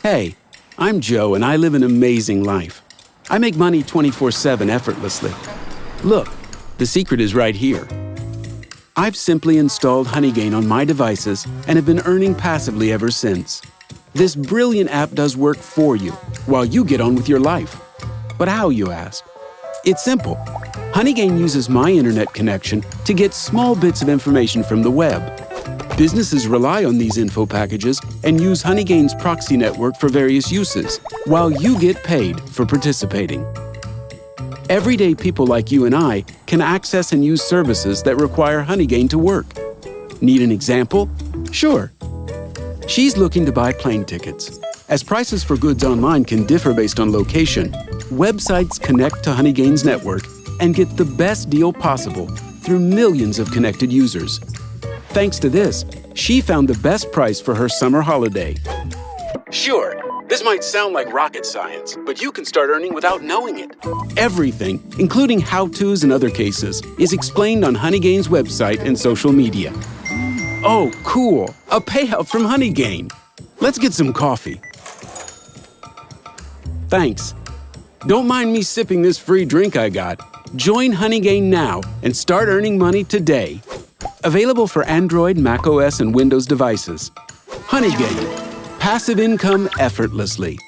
Hey, I'm Joe and I live an amazing life. I make money 24/7 effortlessly. Look, the secret is right here. I've simply installed Honeygain on my devices and have been earning passively ever since. This brilliant app does work for you while you get on with your life. But how, you ask? It's simple. Honeygain uses my internet connection to get small bits of information from the web. Businesses rely on these info packages and use Honeygain's proxy network for various uses, while you get paid for participating. Everyday people like you and I can access and use services that require Honeygain to work. Need an example? Sure. She's looking to buy plane tickets. As prices for goods online can differ based on location, websites connect to Honeygain's network and get the best deal possible through millions of connected users. Thanks to this, she found the best price for her summer holiday. Sure, this might sound like rocket science, but you can start earning without knowing it. Everything, including how-tos and other cases, is explained on Honeygain's website and social media. Oh, cool! A payout from Honeygain! Let's get some coffee. Thanks. Don't mind me sipping this free drink I got. Join Honeygain now and start earning money today. Available for Android, macOS, and Windows devices. Honeygain. Passive income effortlessly.